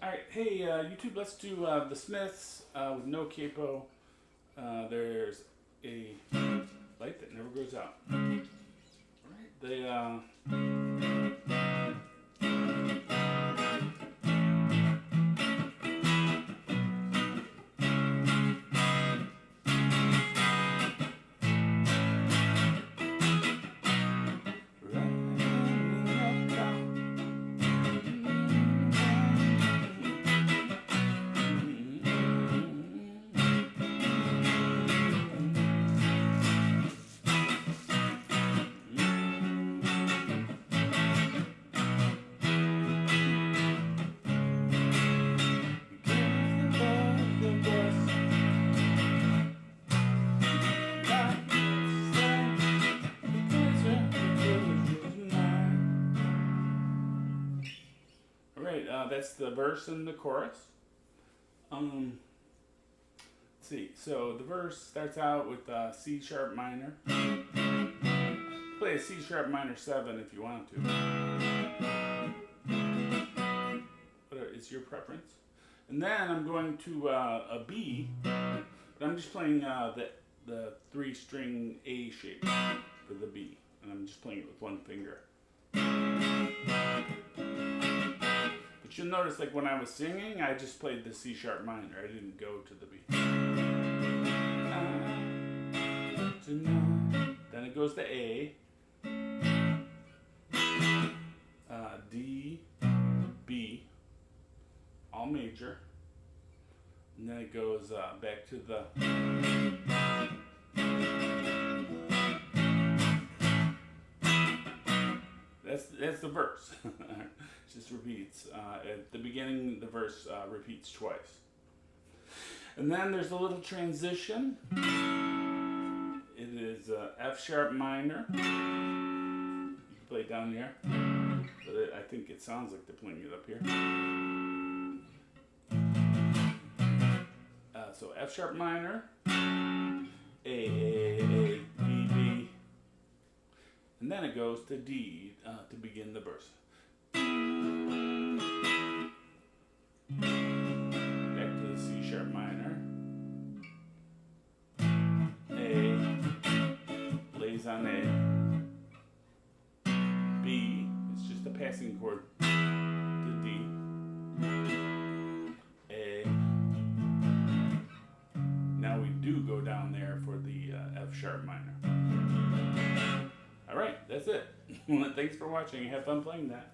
Alright, hey YouTube, let's do the Smiths with no capo. There's a light that never goes out. Alright, that's the verse and the chorus. Let's see. So the verse starts out with C sharp minor. Play a C sharp minor 7 if you want to. But it's your preference. And then I'm going to a B, but I'm just playing the 3-string A shape for the B, and I'm just playing it with one finger. But you'll notice, like when I was singing, I just played the C sharp minor. I didn't go to the B. Then it goes to A, D, B, all major, and then it goes back to the that's the verse. It just repeats. At the beginning, the verse repeats twice. And then there's a little transition. It is F sharp minor. You can play it down here, but I think it sounds like they're playing it up here. So F sharp minor, A, B, B, and then it goes to D to begin the verse. Back to the C sharp minor. A lays on A. B, it's just a passing chord to D. A. Now we do go down there for the F sharp minor. Alright, that's it. Thanks for watching. Have fun playing that.